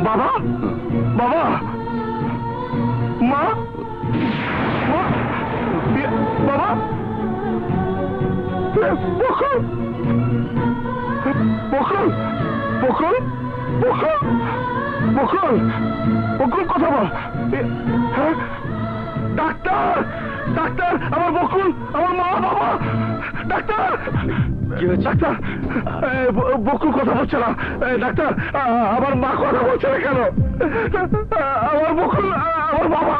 বাবা, বাবা, মা, বাবা, বকুল, বকুল, বকুল, বকুল, বকুল, বকুল কথা বল। ডাক্তার, ডাক্তার, আমার বকুল, আমার মা, বাবা, ডাক্তার, ডাক্তার, বকুল কথা বলছে না। ডাক্তার, আমার মা কথা বলছে না কেন? আমার বকুল, আমার বাবা।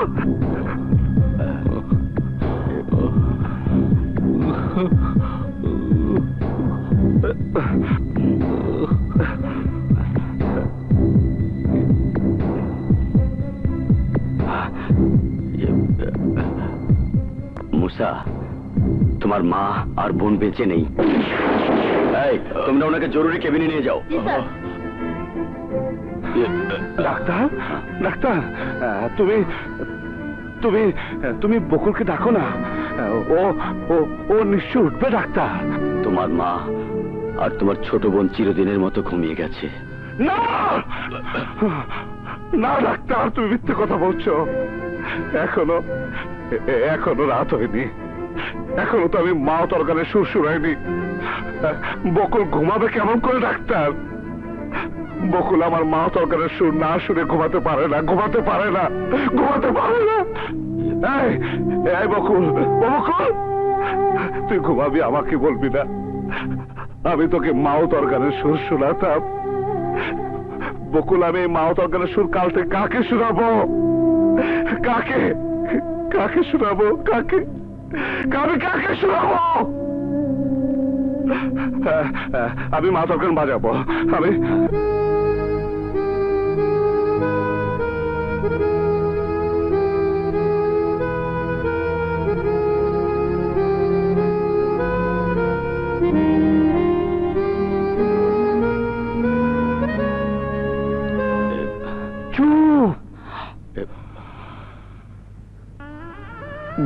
মুসা, তোমার মা আর বোন বেঁচে নেই। তোমরা ওনাকে জরুরি কেবিনে নিয়ে যাও। ডাক্তার, ডাক্তার, তুমি তুমি তুমি বকুলকে ডাকো না। ও ও ও নিশ্চয় উঠবে। ডাক্তার, তোমার মা আর তোমার ছোট বোন চিরদিনের মতো ঘুমিয়ে গেছে। না না ডাক্তার, তুমি মিথ্যে কথা বলছো। এখনো এখনো রাত হয়নি। এখনো তো আমি মা তরকারের সুর শুনাইনি। বকুল ঘুমাবে কেমন করে ডাক্তার? বকুল আমার মা তরকারের সুর না শুনে ঘুমাতে পারে না, ঘুমাতে পারে না, ঘুমাতে পারে না। এই বকুল, বকুল, তুই ঘুমাবি, আমাকে বলবি না? আমি তোকে মাও তরকারের সুর শোনাতাম। বকুল, আমি মাও তরকারের সুর কাল থেকে কাকে শোনাবো? কাকে কাকে শোনাবো? কাকে আমি কাকে শোনাবো? আমি মা তরকার বাজাবো। আমি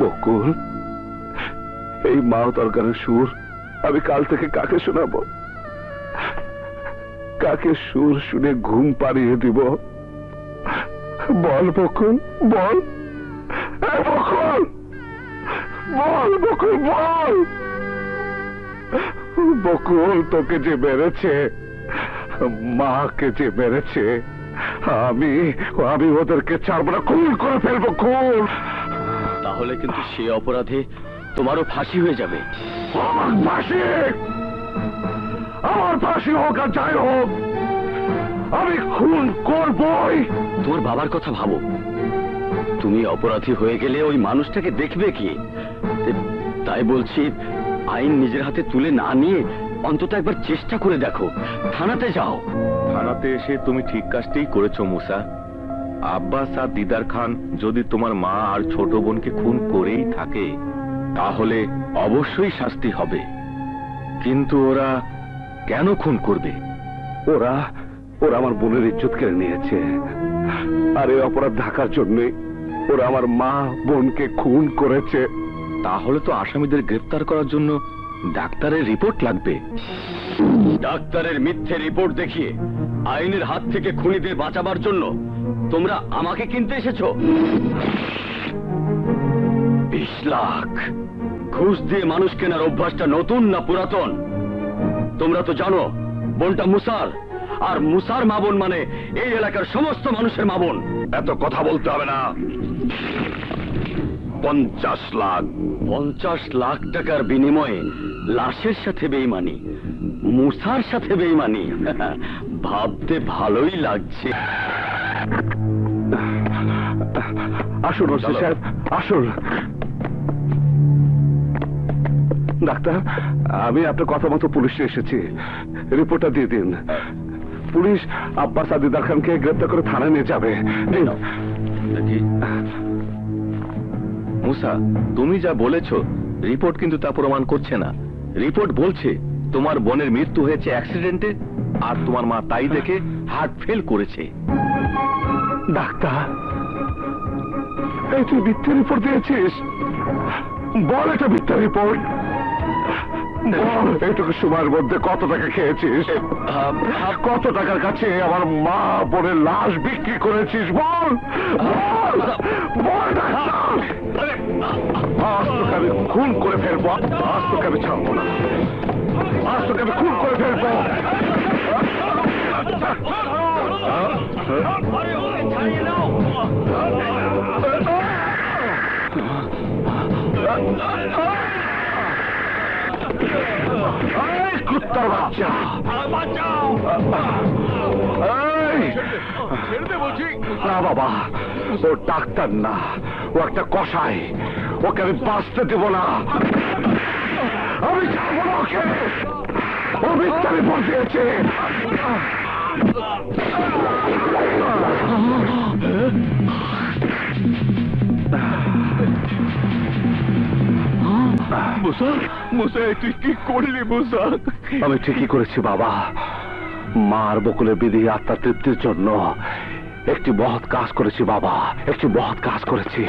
বকুল, এই মা তরকারের সুর আমি কাল থেকে কাকে শোনাবো? কাকে সুর শুনে ঘুম পাড়িয়ে দিব? বল বকুল, বল। বকুল, বল বকুল, বল। বকুল, তোকে যে মেরেছে, মাকে যে মেরেছে, আমি আমি ওদেরকে ছাড়বো না, খুন করে ফেলবো, খুন। তাহলে কিন্তু সে অপরাধে তোমারও ফাঁসি হয়ে যাবে। আমার ফাঁসি, আমার ফাঁসি হোক আর যাই হোক, আমি খুন করবই। তোমার বাবার কথা ভাবো। তুমি অপরাধী হয়ে গেলে ওই মানুষটাকে দেখবে কি? তাই বলছি, আইন নিজের হাতে তুলে না নিয়ে অন্তত একবার চেষ্টা করে দেখো। থানাতে যাও। থানাতে এসে তুমি ঠিক কাজটাই করেছো মুসা। আব্বাস আর দিদার খান যদি তোমার মা আর ছোট বোনকে খুন করেই থাকে, তাহলে অবশ্যই শাস্তি হবে। কিন্তু ওরা কেন খুন করবে? ওরা ওরা আমার বোনের ইজ্জত কেড়ে নিয়েছে, আর এই অপরাধ ঢাকার জন্যে ওরা আমার মা বোনকে খুন করেছে। তাহলে তো আসামিদের গ্রেফতার করার জন্য ডাক্তারের রিপোর্ট লাগবে। ডাক্তারের মিথ্যে রিপোর্ট দেখিয়ে আইনের হাত থেকে খুনিদের বাঁচাবার জন্য তোমরা আমাকে কিনতে এসেছো। 20 লাখ ঘুষ দিয়ে মানুষ কেনার অভ্যাসটা নতুন না পুরাতন? তোমরা তো জানো বোনটা মুসার, আর মুসার মা বোন মানে এই এলাকার সমস্ত মানুষের মা বোন। এত কথা বলতে হবে না। 50 লাখ 50 লাখ টাকার বিনিময়ে লাশের সাথে বেইমানি, মুসার সাথে বেইমানি। ভাবতে ভালোই লাগছে। আসুন ওসি সাহেব, আসুন। ডাক্তার, আমি আপনার কথা মতো পুলিশে এসেছি, রিপোর্টটা দিয়ে দিন। পুলিশ আব্বাস আর দিদার খানকে গ্রেপ্তার করে থানায় নিয়ে যাবে। দিন। দেখি মুসা, তুমি যা বলেছো রিপোর্ট কিন্তু তা প্রমাণ করছে না। রিপোর্ট বলছে তোমার বোনের মৃত্যু হয়েছে অ্যাক্সিডেন্টে, আর তোমার মা তাই দেখে হার্ট ফেল করেছে। ডাক্তার, এই তুই মিথ্যে রিপোর্ট দিয়েছিস? বল, এটা মিথ্যা রিপোর্ট। বল, এইটুকু সময়ের মধ্যে কত টাকা খেয়েছিস? কত টাকার কাছে আমার মা বোনের লাশ বিক্রি করেছিস? বল বল বল ডাক্তার। আজ তোকে আমি খুন করে ফেলবো, আজ তোকে আমি ছাড়বো না, আজ তোকে আমি খুন করে ফেলবো। কুত্তার বাচ্চা, না বাবা, ও ডাক্তার না, ও একটা কসাই, ওকে আমি বাঁচতে দেব না, আমি ছাড়বো না ওকে। ও মিথ্যা রিপোর্ট দিয়েছে। তুই কি করলি মুসা? আমি ঠিকই করেছি বাবা, মার বকুলের বিধি আত্মার তৃপ্তির জন্য একটি মহৎ কাজ করেছি বাবা, একটি মহৎ কাজ করেছি।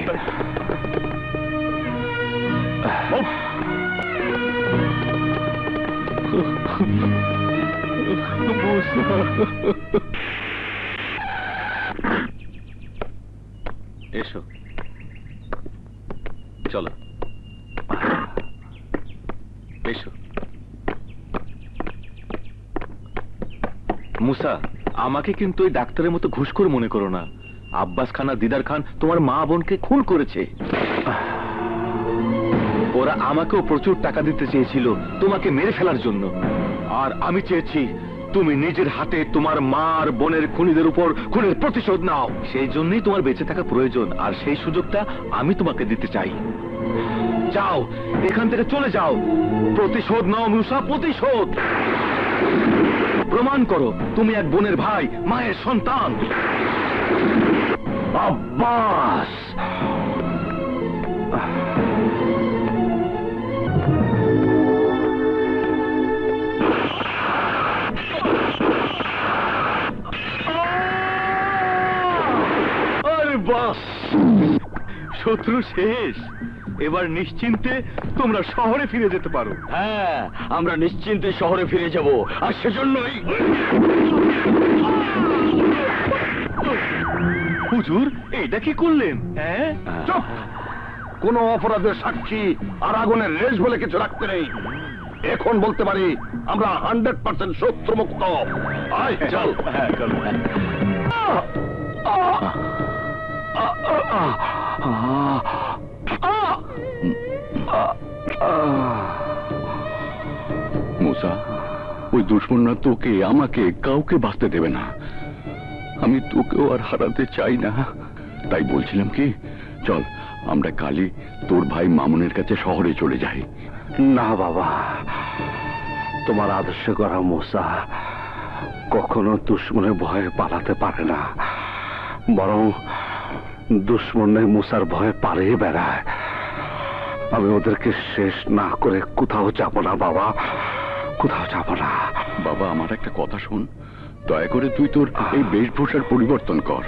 এসো, চলো এসো। মুসা, আমাকে কিন্তু ওই ডাক্তারের মতো ঘুষখোর মনে করো না। আব্বাস খান আর দিদার খান তোমার মা বোনকে খুন করেছে। ওরা আমাকেও প্রচুর টাকা দিতে চেয়েছিল তোমাকে মেরে ফেলার জন্য, আর আমি চেয়েছি তুমি নিজের হাতে তোমার মা আর বোনের খুনিদের উপর খুনের প্রতিশোধ নাও। সেই জন্যই তোমার বেঁচে থাকা প্রয়োজন, আর সেই সুযোগটা আমি তোমাকে দিতে চাই। যাও, এখান থেকে চলে যাও, প্রতিশোধ নাও মুসা, প্রতিশোধ। প্রমাণ করো তুমি এক বোনের ভাই, মায়ের সন্তান। আব্বাস, আরে বাস, শত্রু শেষ। এবার নিশ্চিন্তে তোমরা শহরে ফিরে যেতে পারো। হ্যাঁ, আমরা নিশ্চিন্তে শহরে ফিরে যাব, আর সেজন্যই হুজুর, এটা কি করলেন? হ্যাঁ, চুপ! কোন অপরাধের সাক্ষী আর আগুনের রেশ বলে কিছু রাখতে নেই। এখন বলতে পারি আমরা 100% শত্রুমুক্ত। আয় চল। হ্যাঁ, চলো। মুসা, ওই দুশ্মনরা তোকে, আমাকে, কাউকে বাঁচতে দেবে না। আমি তোকেও আর হারাতে চাই না। তাই বলছিলাম কি, চল আমরা কালই তোর ভাই মামুনের কাছে শহরে চলে যাই। না বাবা, তোমার আদর্শ করা মুসা কখনো দুশ্মনের ভয়ে পালাতে পারে না, বরং দুশ্মনের মুসার ভয়ে পালিয়ে বেড়ায়। আমি ওদেরকে শেষ না করে কোথাও যাব না বাবা, কোথাও যাব না। বাবা, আমার একটা কথা শোন, দয়া করে তুই তোর এই বেশভূষার পরিবর্তন কর।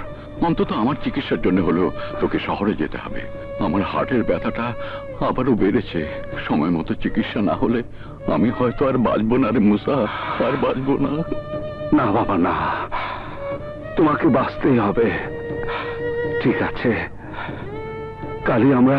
অন্তত আমার চিকিৎসার জন্য হলেও তোকে শহরে যেতে হবে। আমার হার্টের ব্যথাটা আবারও বেড়েছে। সময় মতো চিকিৎসা না হলে আমি হয়তো আর বাঁচবো না রে মুসা, আর বাঁচবো না। না বাবা না, তোমাকে বাঁচতেই হবে। ঠিক আছে, কালই আমরা